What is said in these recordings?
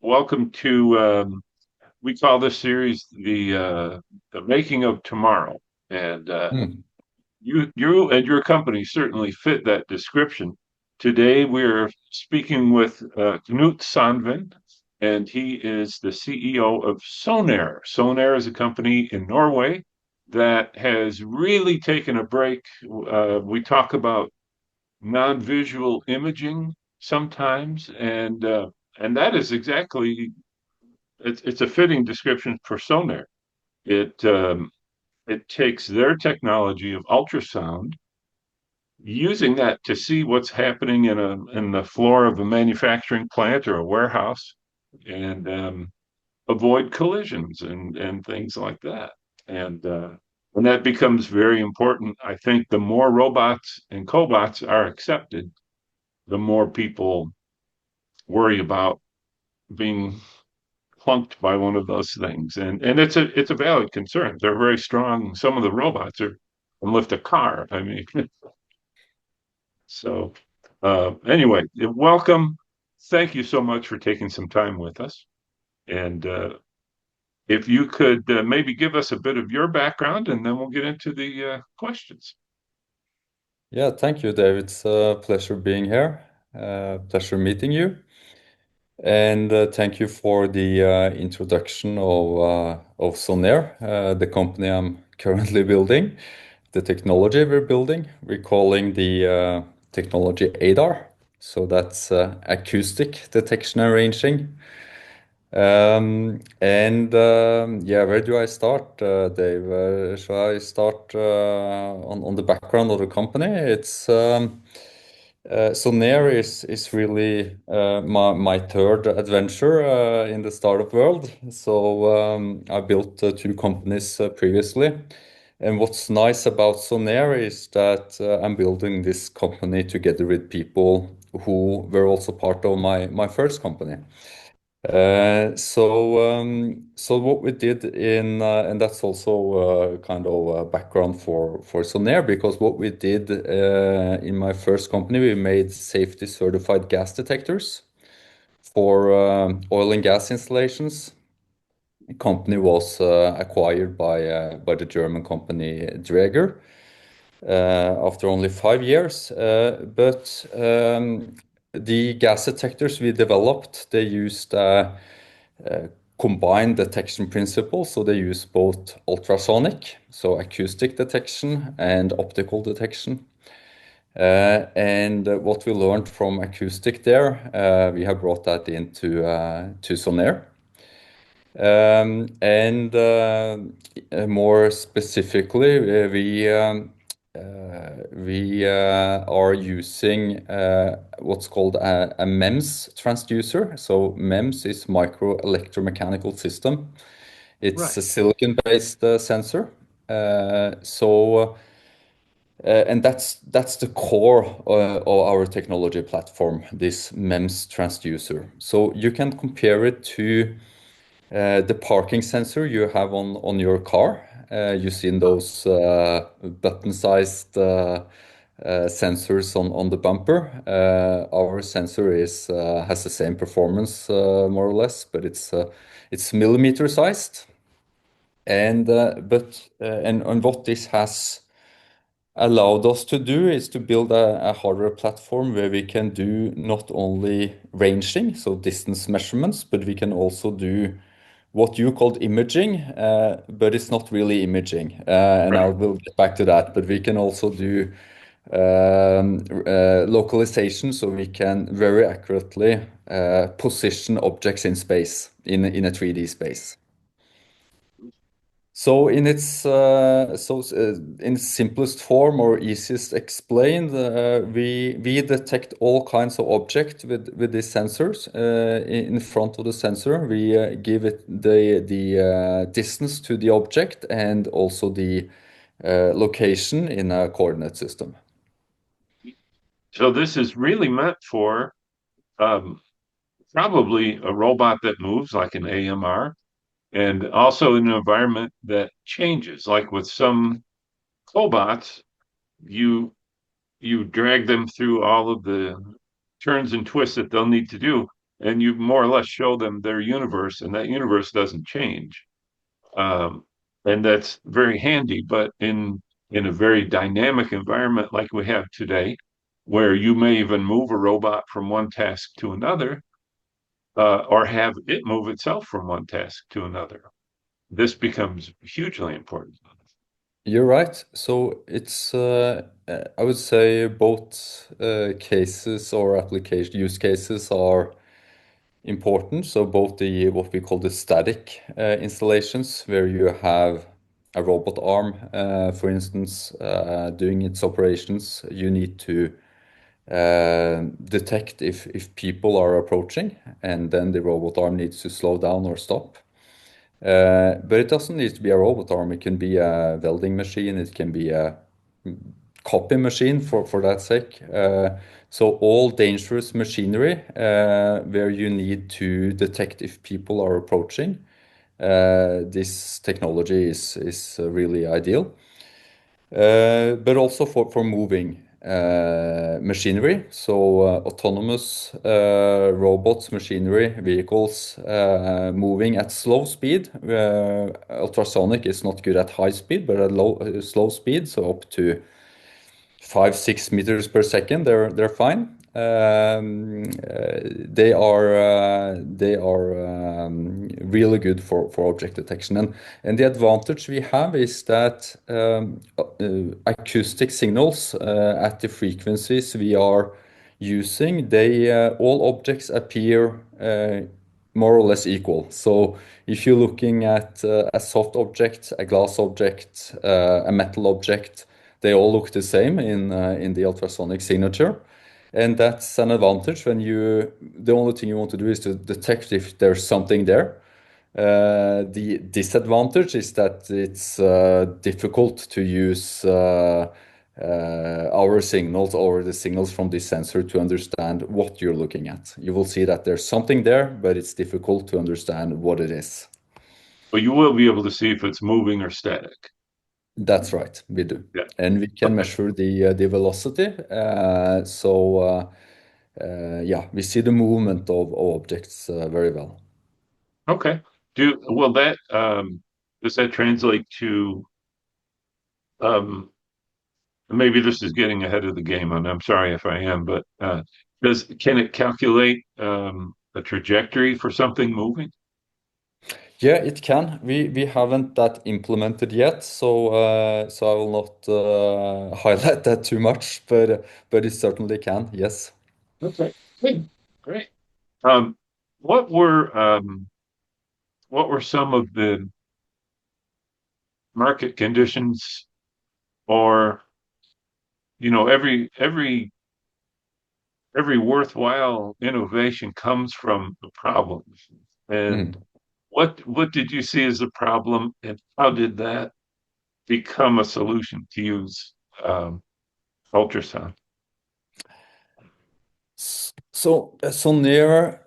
welcome to we call this series the making of tomorrow, and Hmm. you and your company certainly fit that description. Today we're speaking with Knut Sandven, and he is the CEO of Sonair. Sonair is a company in Norway that has really taken a break. We talk about non-visual imaging sometimes, and that is exactly it's a fitting description for Sonair. It it takes their technology of ultrasound, using that to see what's happening in the floor of a manufacturing plant or a warehouse, and avoid collisions and things like that. And that becomes very important. I think the more robots and cobots are accepted, the more people worry about being plunked by one of those things. And it's a valid concern. They're very strong. Some of the robots are can lift a car. I mean, so anyway, welcome. Thank you so much for taking some time with us. And if you could maybe give us a bit of your background, and then we'll get into the questions. Yeah, thank you, Dave. It's a pleasure being here. Pleasure meeting you. And thank you for the introduction of Sonair, the company I'm currently building, the technology we're building. We're calling the technology ADAR. So that's Acoustic Detection and Ranging. Yeah, where do I start, Dave? Shall I start on the background of the company? Sonair is really my third adventure in the startup world. So I built two companies previously. And what's nice about Sonair is that I'm building this company together with people who were also part of my first company. So what we did and that's also kind of a background for Sonair, because what we did in my first company, we made safety certified gas detectors for oil and gas installations. The company was acquired by the German company Dräger after only 5 years. But the gas detectors we developed, they used combined detection principles. So they use both ultrasonic, so acoustic detection, and optical detection. And what we learned from acoustic there, we have brought that into to Sonair. And more specifically, we are using what's called a MEMS transducer. So MEMS is micro electromechanical system. It's Right. a silicon-based sensor. And that's the core of our technology platform, this MEMS transducer. So you can compare it to the parking sensor you have on your car. You've seen those button-sized sensors on the bumper. Our sensor has the same performance, more or less, but it's millimeter sized. And what this has allowed us to do is to build a hardware platform where we can do not only ranging, so distance measurements, but we can also do what you called imaging, but it's not really imaging. And I Right. will get back to that. But we can also do localization, so we can very accurately position objects in space, in a 3D space. So in its simplest form or easiest explained, we detect all kinds of objects with these sensors. In front of the sensor, we give it the distance to the object and also the location in a coordinate system. So this is really meant for um, probably a robot that moves like an AMR, and also in an environment that changes. Like with some cobots, you you drag them through all of the turns and twists that they'll need to do. and you more or less show them their universe, and that universe doesn't change. Um, and that's very handy. But in a very dynamic environment like we have today, where you may even move a robot from one task to another, or have it move itself from one task to another, this becomes hugely important. You're right. So it's, I would say both cases or application use cases are important. So both the what we call the static installations, where you have a robot arm, for instance, doing its operations, you need to detect if people are approaching, and then the robot arm needs to slow down or stop. But it doesn't need to be a robot arm. It can be a welding machine. It can be a copy machine for that sake. So all dangerous machinery where you need to detect if people are approaching, this technology is really ideal. But also for moving machinery, so autonomous robots, machinery, vehicles moving at slow speed. Ultrasonic is not good at high speed, but at slow speed, so up to 5-6 meters per second, they're fine. They are really good for object detection, and the advantage we have is that acoustic signals at the frequencies we are using, they all objects appear more or less equal. So if you're looking at a soft object, a glass object, a metal object, they all look the same in the ultrasonic signature. And that's an advantage when the only thing you want to do is to detect if there's something there. The disadvantage is that it's difficult to use our signals or the signals from this sensor to understand what you're looking at. You will see that there's something there, but it's difficult to understand what it is. But you will be able to see if it's moving or static. That's right, we do. Yeah. And we can Okay. measure the velocity. Yeah, we see the movement of objects very well. Okay. Do will that does that translate to um maybe this is getting ahead of the game, and I'm sorry if I am, but does can it calculate a trajectory for something moving? Yeah, it can. We haven't that implemented yet, so I will not highlight that too much, but it certainly can. Yes. Okay. Good. Great. Um, what were what were some of the market conditions, or every worthwhile innovation comes from a problem. And Mhm. what did you see as a problem, and how did that become a solution to use um, ultrasound? Sonair,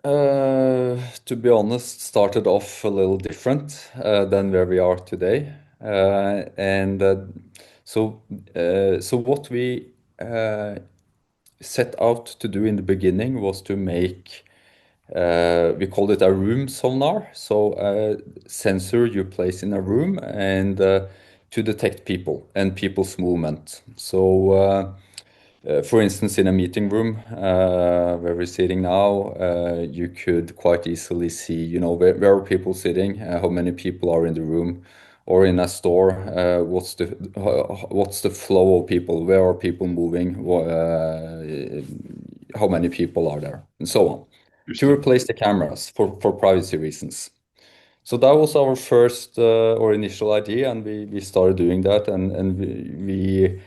to be honest, started off a little different than where we are today. And so what we set out to do in the beginning was to make, we called it a room sonar. So a sensor you place in a room and to detect people and people's movement. For instance, in a meeting room where we're sitting now, you could quite easily see, where are people sitting, how many people are in the room, or in a store, what's the flow of people, where are people moving, how many people are there, and so on, to Interesting. replace the cameras for privacy reasons. So that was our first or initial idea, and we started doing that, and we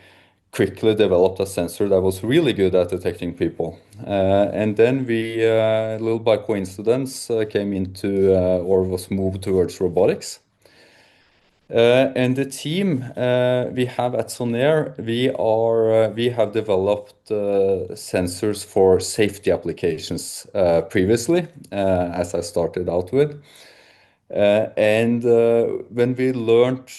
quickly developed a sensor that was really good at detecting people. And then we, a little by coincidence, came into or was moved towards robotics. And the team we have at Sonair, we have developed sensors for safety applications previously, as I started out with. And when we learned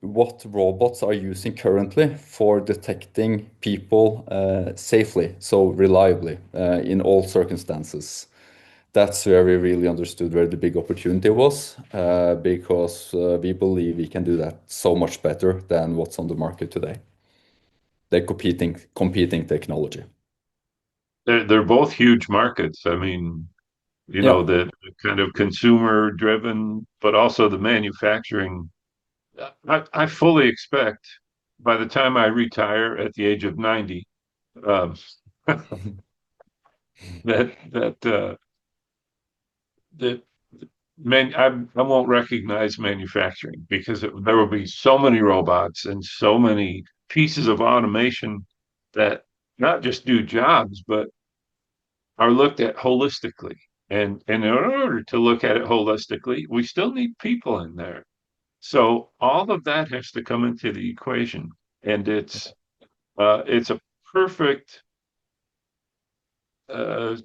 what robots are using currently for detecting people safely, so reliably in all circumstances, that's where we really understood where the big opportunity was, because we believe we can do that so much better than what's on the market today. The competing technology. They're both huge markets. I mean, Yeah. the kind of consumer driven, but also the manufacturing. I fully expect by the time I retire at the age of 90, um, that that I won't recognize manufacturing because there will be so many robots and so many pieces of automation that not just do jobs, but are looked at holistically. And in order to look at it holistically, we still need people in there. So all of that has to come into the equation, and it's a perfect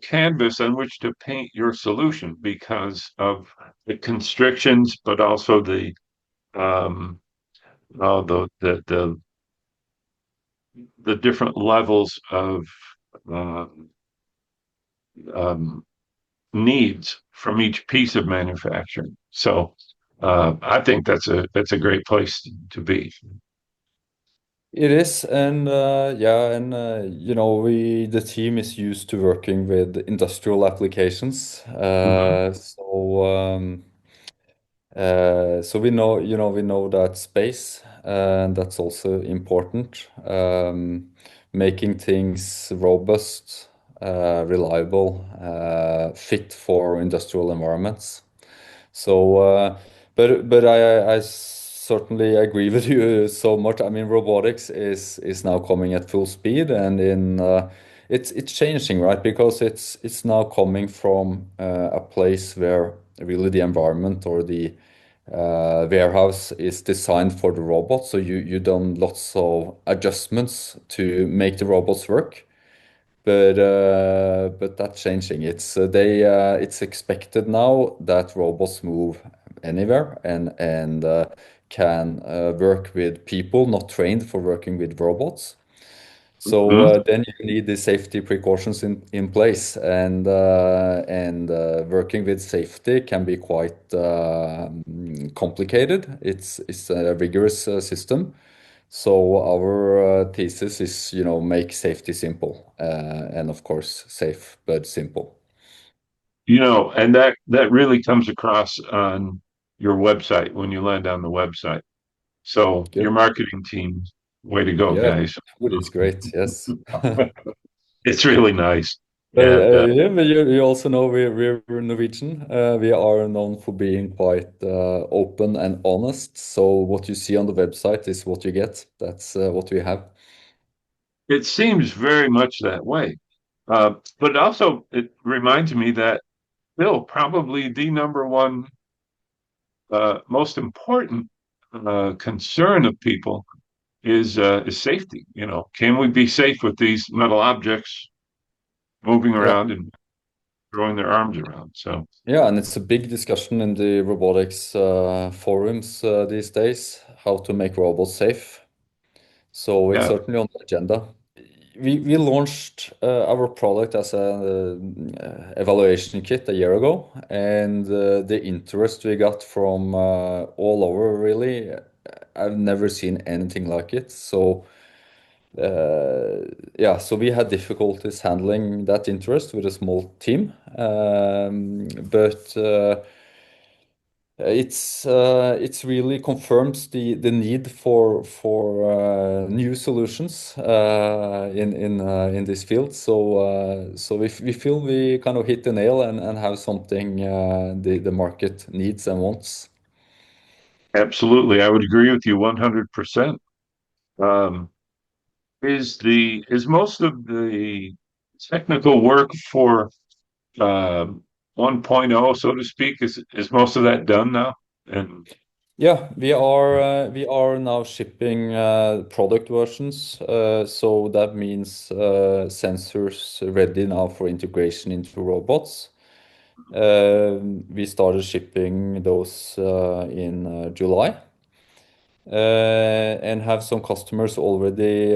canvas on which to paint your solution because of the constrictions, but also um, the the different levels of uh, um, needs from each piece of manufacturing. So I think that's a great place to be. It is, and yeah, and we the team is used to working with industrial applications. Mhm. So we know that space, and that's also important. Making things robust, reliable, fit for industrial environments. So, but I certainly agree with you so much. I mean, robotics is now coming at full speed, and it's changing, right? Because it's now coming from a place where really the environment or the warehouse is designed for the robot. So you done lots of adjustments to make the robots work. But that's changing. It's expected now that robots move anywhere and can work with people not trained for working with robots. So Mhm. then you need the safety precautions in place, and working with safety can be quite complicated. It's a rigorous system. So our thesis is, make safety simple, and of course safe but simple. And that really comes across on your website when you land on the website. So your Good. marketing team, way to go, Yeah, guys. food is great. Yes. It's really nice. But And yeah, but you also know we're Norwegian. We are known for being quite open and honest. So what you see on the website is what you get. That's what we have. it seems very much that way. But also, it reminds me that still probably the number one most important concern of people is safety. Can we be safe with these metal objects moving Yeah. around and throwing their arms around? So, Yeah, and it's a big discussion in the robotics forums these days, how to make robots safe. So it's yeah, certainly on the agenda. We launched our product as a evaluation kit a year ago, and the interest we got from all over, really, I've never seen anything like it. So yeah, so we had difficulties handling that interest with a small team, but it's really confirms the need for new solutions in this field. So we feel we kind of hit the nail and have something the market needs and wants. absolutely. I would agree with you 100%. Um, is most of the technical work for um, 1.0, so to speak, is most of that done now? And Yeah, we are now shipping product versions. So that means sensors ready now for integration into robots. We started shipping those in July. and have some customers already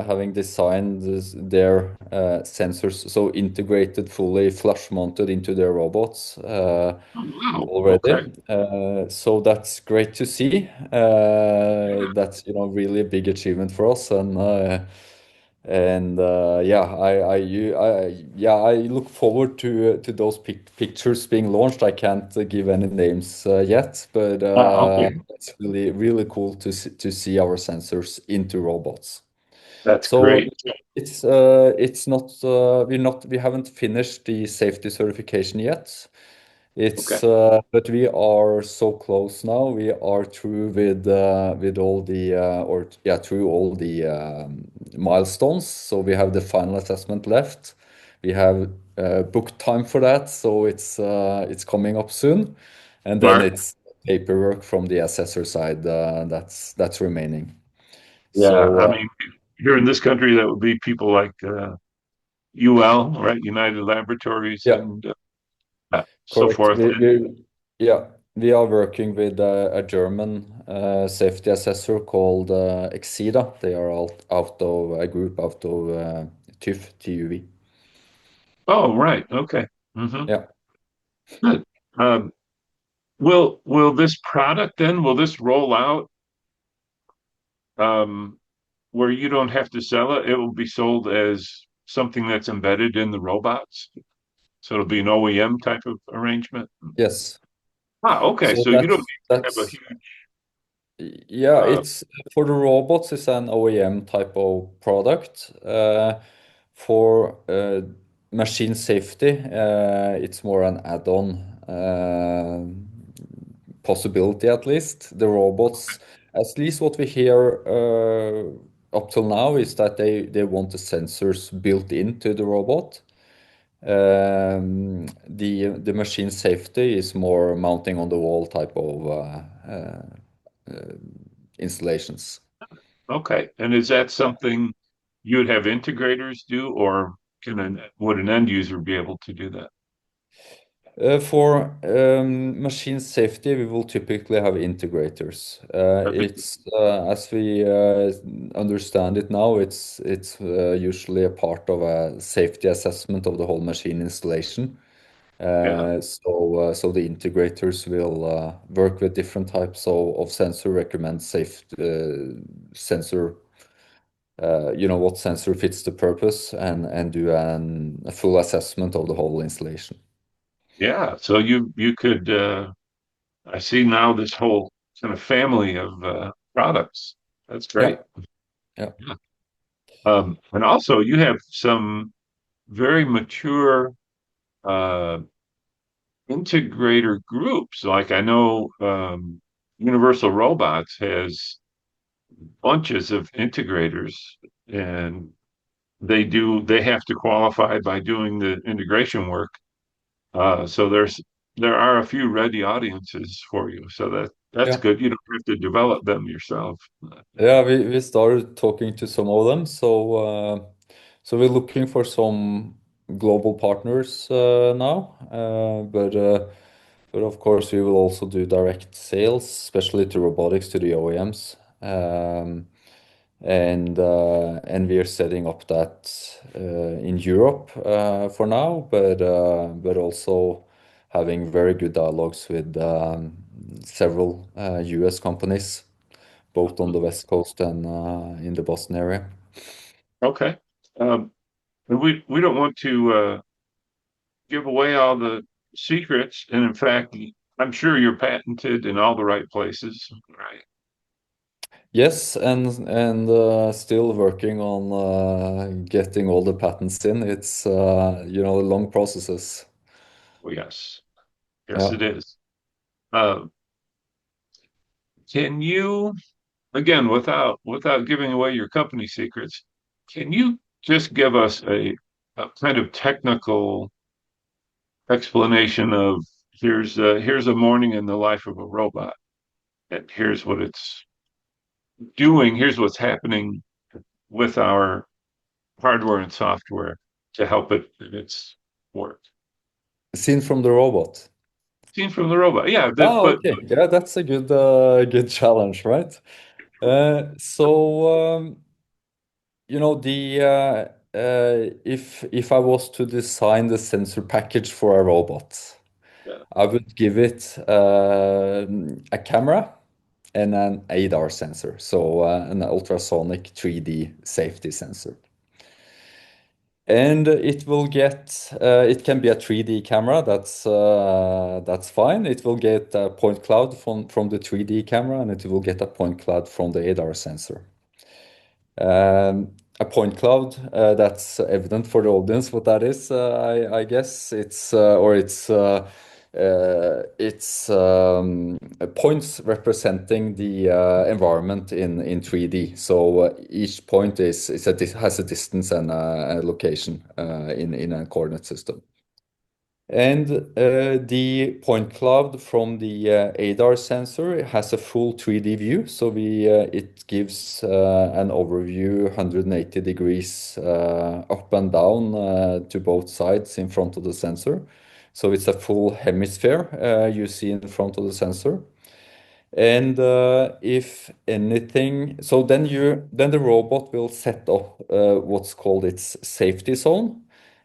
having designed their sensors so integrated fully flush mounted into their robots Oh, wow. already. Okay. So that's great to see. That's really a big achievement for us, and yeah, I look forward to those pictures being launched. I can't give any names yet, but Okay. it's really cool to see our sensors into robots. That's So great. it's not we haven't finished the safety certification yet. Okay. But we are so close now. We are through with all the or yeah through all the milestones. So we have the final assessment left. We have booked time for that, so it's coming up soon, and then Smart. it's paperwork from the assessor side that's remaining. Yeah. So I mean, here in this country, that would be people like UL, right? United Laboratories yeah, and so correct. forth. Yeah, we are working with a German safety assessor called Exida. They are out of a group out of TÜV, TUV. Oh, right. Okay. Hmm. Yeah. Good. Um, will this product then will this roll out um, where you don't have to sell it? It will be sold as something that's embedded in the robots. So it'll be an OEM type of arrangement. Yes. Ah, okay. So So you don't need to have a that's huge. yeah. Uh, It's for the robots. It's an OEM type of product. For machine safety, it's more an add-on possibility at least. The robots, at least what we hear up till now, is that they want the sensors built into the robot. The machine safety is more mounting on the wall type of installations. okay. And is that something you'd have integrators do, or would an end user be able to do that? For machine safety, we will typically have integrators. That'd be It's as we understand it now, it's usually a part of a safety assessment of the whole machine installation. yeah, So the integrators will work with different types of sensor, recommend safe sensor, what sensor fits the purpose, and do a full assessment of the whole installation. yeah. So you could. I see now this whole kind of family of products. That's Yeah, great. yeah. Yeah. And also, you have some very mature uh, integrator groups. Like I know Universal Robots has bunches of integrators, and they have to qualify by doing the integration work. So there are a few ready audiences for you. So that's Yeah. good. You don't have to develop them yourself. Yeah, we started talking to some of them. So we're looking for some global partners now. But of course we will also do direct sales, especially to robotics to the OEMs. And we are setting up that in Europe for now, but also having very good dialogues with several US companies both on the West Coast and in the Boston area. Okay. Um, and we don't want to give away all the secrets. And in fact, I'm sure you're patented in all the right places. Right. Yes, and still working on getting all the patents in. It's long processes. Well, yes. Yes, Yeah. it is. Uh, can you, again, without giving away your company secrets, can you just give us a kind of technical explanation of here's a morning in the life of a robot, and here's what it's doing, here's what's happening with our hardware and software to help it in its work. Seen from the robot. Seen from the robot, yeah. Ah, But okay. Yeah, that's a good challenge, right? You know, if I was to design the sensor package for a robot, Yeah. I would give it a camera and an ADAR sensor, so an ultrasonic 3D safety sensor. And it can be a 3D camera, that's fine. It will get a point cloud from the 3D camera, and it will get a point cloud from the ADAR sensor. A point cloud, that's evident for the audience what that is. I guess it's points representing the environment in 3D. So each point has a distance and a location in a coordinate system. And the point cloud from the ADAR sensor has a full 3D view. So it gives an overview 180 degrees up and down to both sides in front of the sensor. So it's a full hemisphere you see in front of the sensor. And if anything, so then the robot will set up what's called its safety zone,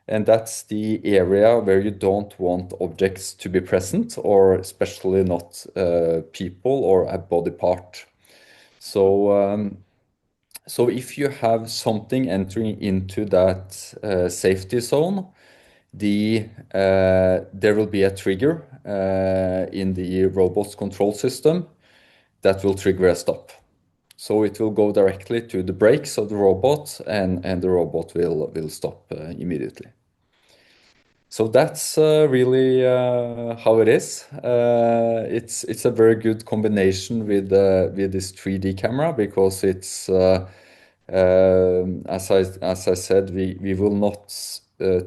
and that's the area where you don't want objects to be present, or especially not people or a body part. So so if you have something entering into that safety zone, there will be a trigger in the robot's control system that will trigger a stop. So it will go directly to the brakes of the robot, and the robot will stop immediately. So that's really how it is. It's a very good combination with this 3D camera, because it's as I said, we will not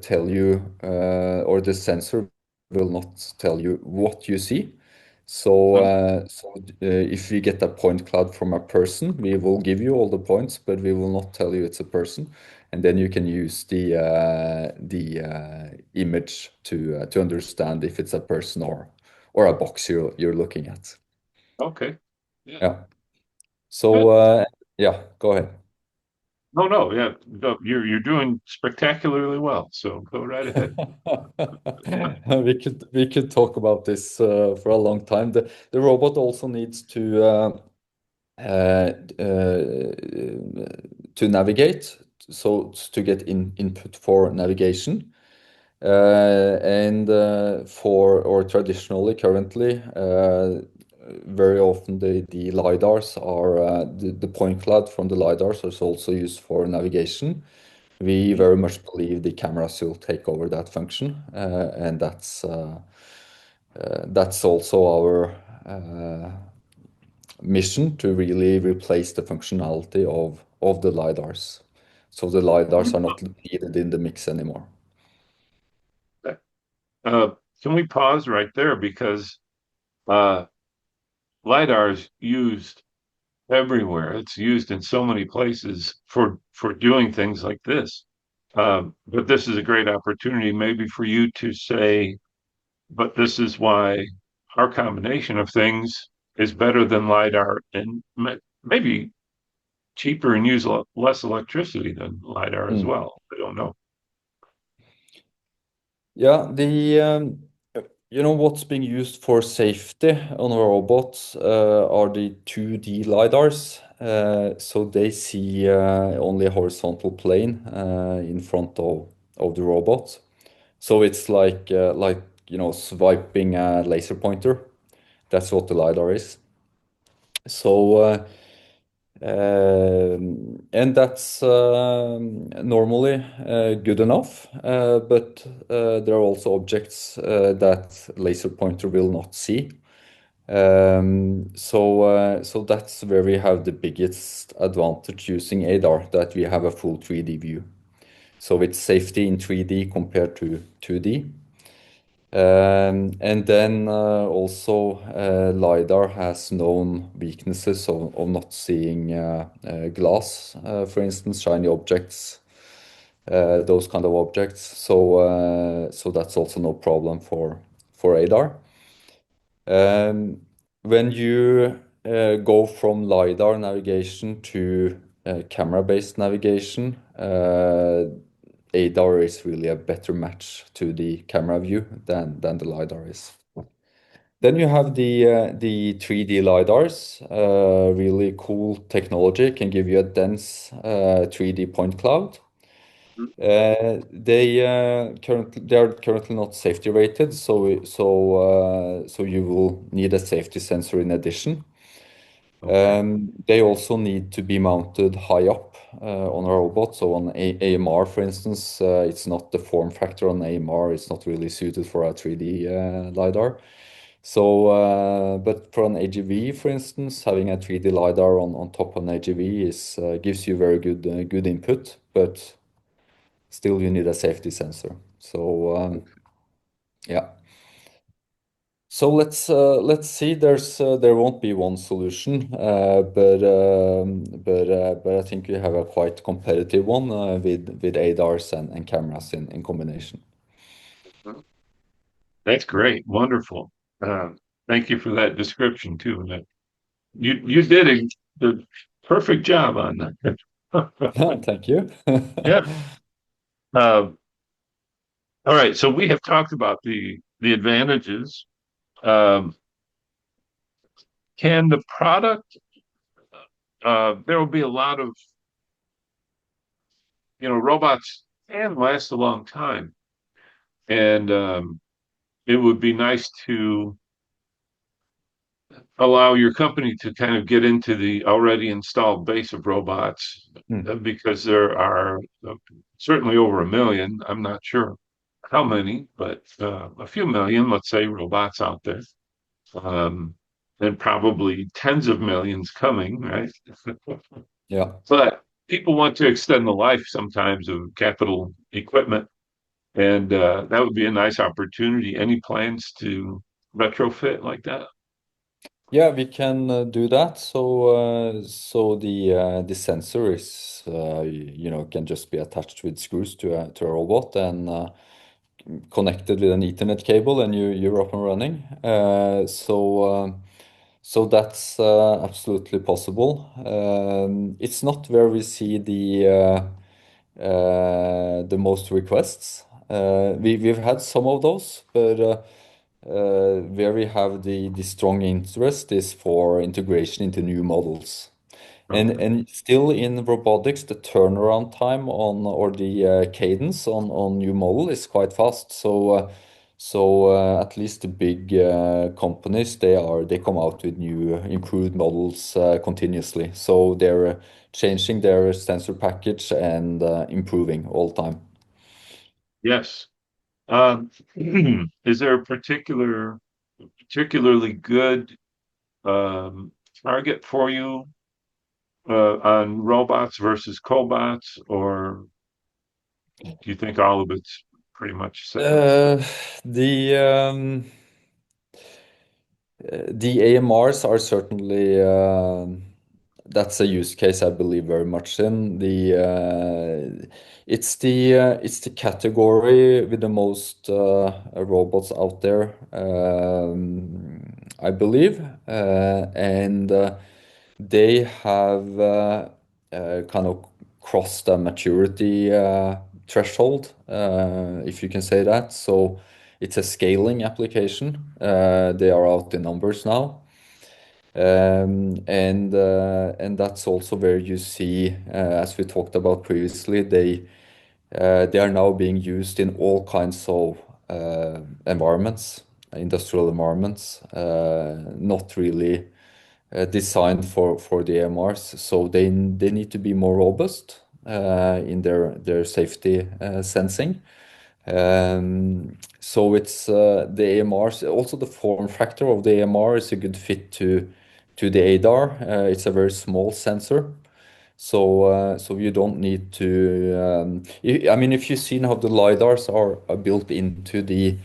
tell you or the sensor will not tell you what you see. So, No? if we get a point cloud from a person, we will give you all the points, but we will not tell you it's a person. And then you can use the image to understand if it's a person or a box you're looking at. Okay. Yeah. Yeah. So, Good. yeah, go ahead. No, no, yeah. No, you're doing spectacularly well. So go right ahead. We could talk about this for a long time. The robot also needs uh, uh, to navigate, so to get input for navigation. And for or traditionally, currently, very often the lidars are the point cloud from the lidars is also used for navigation. We Mhm. very much believe the cameras will take over that function, and that's also our mission, to really replace the functionality of the lidars. So the lidars are not needed in the mix anymore. Uh, can we pause right there because uh, LiDAR is used everywhere. It's used in so many places for doing things like this. But this is a great opportunity, maybe for you to say, but this is why our combination of things is better than LiDAR and maybe cheaper and use less electricity than LiDAR as Mm. well. I don't know. Yeah, what's being used for safety on robots are the 2D lidars. So they see only a horizontal plane in front of the robot. So it's like swiping a laser pointer. That's what the lidar is. So and that's normally good enough, but there are also objects that laser pointer will not see. So that's where we have the biggest advantage using ADAR, that we have a full 3D view. So it's safety in 3D compared to 2D. And then also LiDAR has known weaknesses of not seeing glass, for instance, shiny objects, those kind of objects. So that's also no problem for ADAR. Um, when you go from LiDAR navigation to camera-based navigation. ADAR is really a better match to the camera view than the LiDAR is. Then you have the 3D LiDARs, really cool technology, can give you a dense 3D point cloud. They are currently not safety rated, so you will need a safety sensor in addition. Okay. They also need to be mounted high up on a robot. So on AMR, for instance, it's not the form factor on AMR. It's not really suited for a 3D LiDAR. So, but for an AGV, for instance, having a 3D LiDAR on top of an AGV is gives you very good input, but still you need a safety sensor. So, yeah. So let's see. There won't be one solution, but I think we have a quite competitive one with ADARs and cameras in combination. That's great. Wonderful. Uh, Thank you for that description too. You did the perfect job on that. Thank you. Yeah. Uh, all right. So we have talked about the advantages. Um, can the product? There will be a lot of robots can last a long time, and it would be nice to allow your company to kind of get into the already installed base of robots Hmm. because there are certainly over a million. I'm not sure how many, but a few million, let's say, robots out there. Um, and probably tens of millions coming, right? Yeah. But people want to extend the life sometimes of capital equipment, and that would be a nice opportunity. Any plans to retrofit like that? Yeah, we can do that. So the sensor is can just be attached with screws to a robot and connected with an Ethernet cable, and you're up and running. So that's absolutely possible. It's not where we see the most requests. We've had some of those, but where we have the strong interest is for integration into new models. Okay. And still in robotics, the turnaround time on or the cadence on new model is quite fast. So at least the big companies they come out with new improved models continuously. So they're changing their sensor package and improving all the time. Yes. Um, is there a particularly good um, target for you on robots versus cobots, or do you think all of it's pretty much same? Uh, the um, the AMRs are certainly that's a use case I believe very much in. It's the category with the most robots out there, I believe, and they have kind of crossed a maturity threshold, if you can say that. So it's a scaling application. They are out in numbers now. And that's also where you see, as we talked about previously, they are now being used in all kinds of environments, industrial environments, not really designed for the AMRs. So they need to be more robust in their safety sensing. So it's the AMRs, also the form factor of the AMR is a good fit to the ADAR. It's a very small sensor. So you don't need to. I mean, if you've seen how the lidars are built into the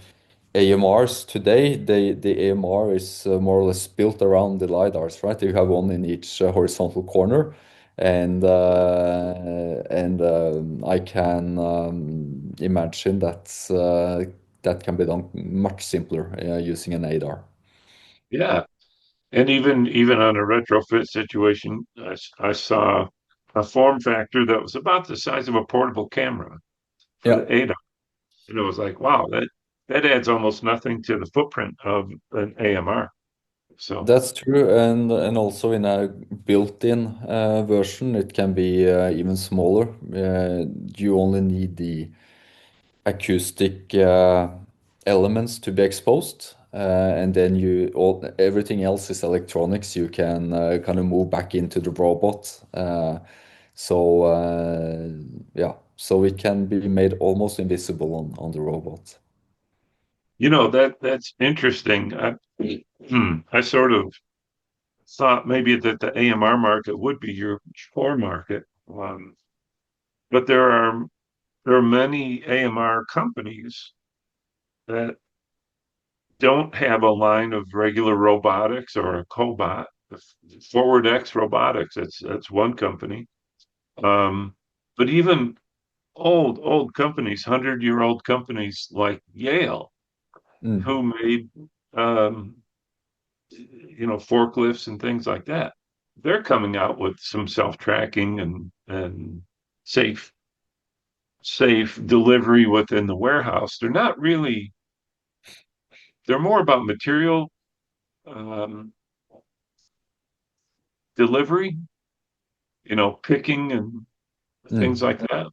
AMRs today, the AMR is more or less built around the lidars, right? You have one in each horizontal corner, and I can imagine that can be done much simpler using an ADAR. Yeah. And even on a retrofit situation, I saw a form factor that was about the size of a portable camera for Yeah, the ADAR. And it was like, wow, that adds almost nothing to the footprint of an AMR. So, that's true. And also in a built-in version, it can be even smaller. You only need the acoustic elements to be exposed, and then everything else is electronics. You can kind of move back into the robot. So yeah, so it can be made almost invisible on the robot. that's interesting. I sort of thought maybe that the AMR market would be your core market. But there are many AMR companies that don't have a line of regular robotics or a cobot. Forward X Robotics, that's one company. Um, but even old companies, 100-year-old companies like Yale, Mm, who made um, forklifts and things like that, they're coming out with some self-tracking and safe safe delivery within the warehouse. They're not really. They're more about material um, delivery, picking and things mm. like that.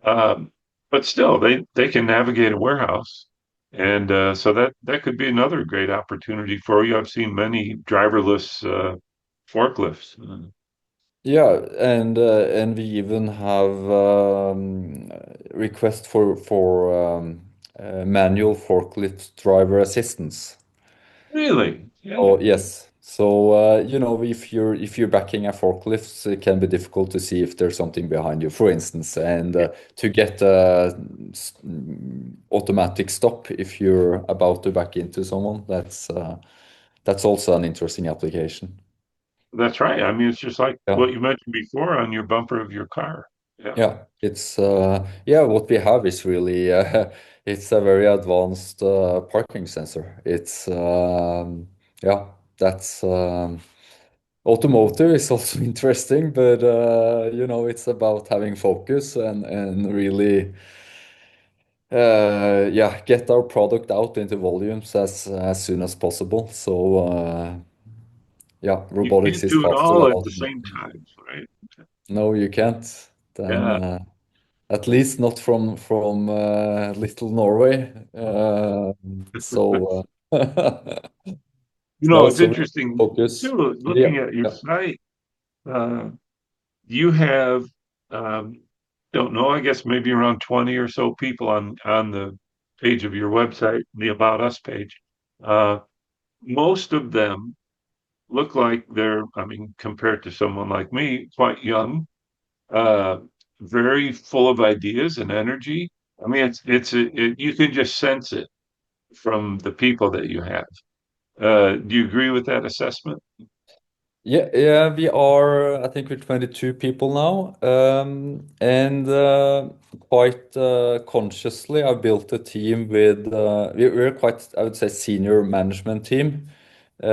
Um, but still, they can navigate a warehouse, and so that could be another great opportunity for you. I've seen many driverless forklifts. Yeah, and we even have request for manual forklift driver assistance. Really? Oh Yeah, yes. So if you're backing a forklift, it can be difficult to see if there's something behind you, for instance, and to get a automatic stop if you're about to back into someone. That's also an interesting application. that's right. I mean, it's just like Yeah. what you mentioned before on your bumper of your car. Yeah, Yeah, it's what we have is really it's a very advanced parking sensor. It's yeah, that's automotive is also interesting, but it's about having focus and really get our product out into volumes as soon as possible. So yeah, you robotics can't is do it faster than all at the same automotive. time, right? No, you can't. Then Yeah. at least not from little Norway. So no, It's so we interesting focus. too, Yeah, looking at your yeah, site, uh, you have, um, don't know, I guess maybe around 20 or so people on the page of your website, the About Us page. Uh, Most of them look like they're, I mean, compared to someone like me, quite young, uh, very full of ideas and energy. I mean, you can just sense it from the people that you have. Do you agree with that assessment? yeah, yeah. We are, I think, we're 22 people now, and quite consciously, I built a team with. We're quite, I would say, senior management team.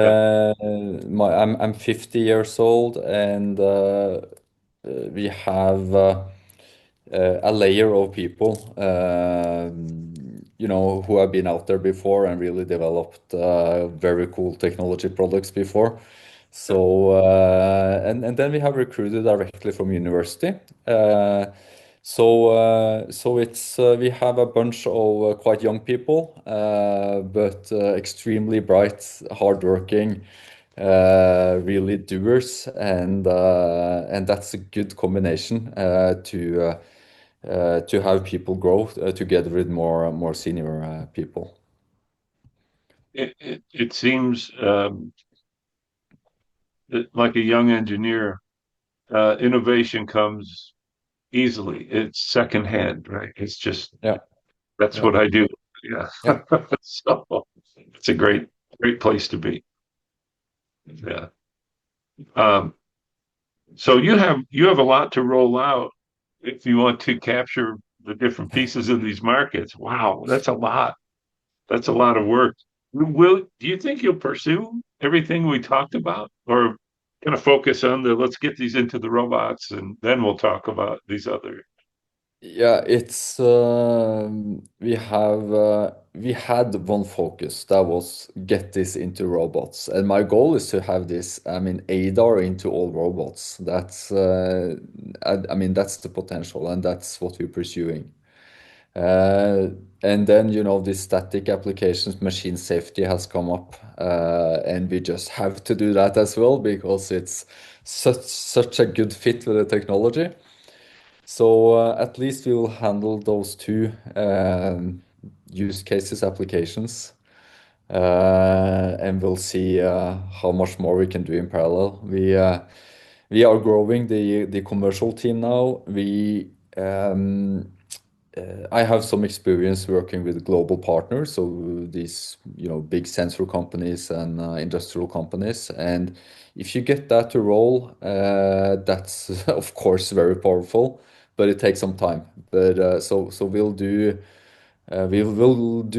Yeah. I'm 50 years old, and we have a layer of people, who have been out there before and really developed very cool technology products before. Yeah. So and then we have recruited directly from university. So it's we have a bunch of quite young people, but extremely bright, hardworking, really doers, and that's a good combination to have people grow together with more senior people. It seems like a young engineer, innovation comes easily. It's secondhand, right? It's just Yeah, that's yeah, what I do. Yeah. yeah. So it's a great place to be. Yeah. Um, so you have a lot to roll out if you want to capture the different pieces of these markets. Wow, that's a lot. That's a lot of work. Do you think you'll pursue everything we talked about, or kind of focus on the let's get these into the robots and then we'll talk about these other? Yeah, it's we had one focus that was get this into robots, and my goal is to have this, I mean, ADAR into all robots. That's I mean that's the potential, and that's what we're pursuing. Uh, and then these static applications, machine safety has come up, and we just have to do that as well because it's such a good fit with the technology. So at least we will handle those two use cases applications, and we'll see how much more we can do in parallel. We are growing the commercial team now. I have some experience working with global partners, so these big sensor companies and industrial companies. And if you get that to roll, that's of course very powerful, but it takes some time. But so we will do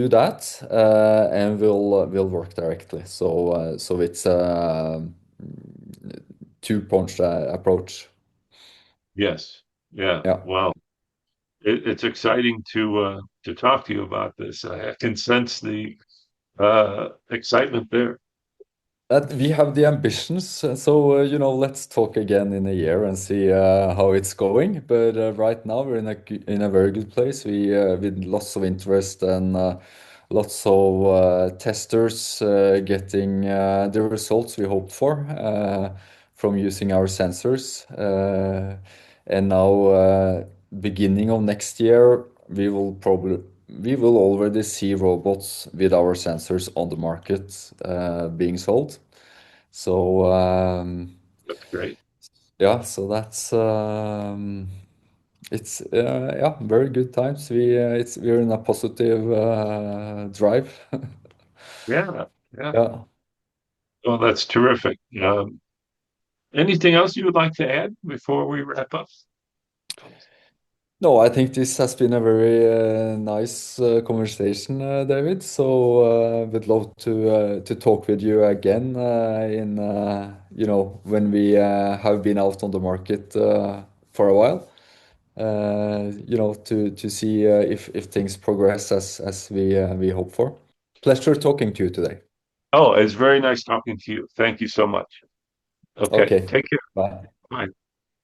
that, and we'll work directly. So it's a two-pronged approach. Yes. Yeah. Yeah. Well, it's exciting to talk to you about this. I can sense the excitement there. That we have the ambitions, so let's talk again in a year and see how it's going. But right now we're in a very good place. We with lots of interest and lots of testers getting the results we hoped for from using our sensors. And now, beginning of next year, we will already see robots with our sensors on the market being sold. So That's great. yeah, so that's it's yeah, very good times. We're in a positive drive. Yeah. Yeah. Yeah. Well, that's terrific. Anything else you would like to add before we wrap up? No, I think this has been a very nice conversation, David. So would love to talk with you again in when we have been out on the market for a while. To see if things progress as we hope for. Pleasure talking to you today. Oh, it's very nice talking to you. Thank you so much. Okay. Okay, Take care. bye. Bye.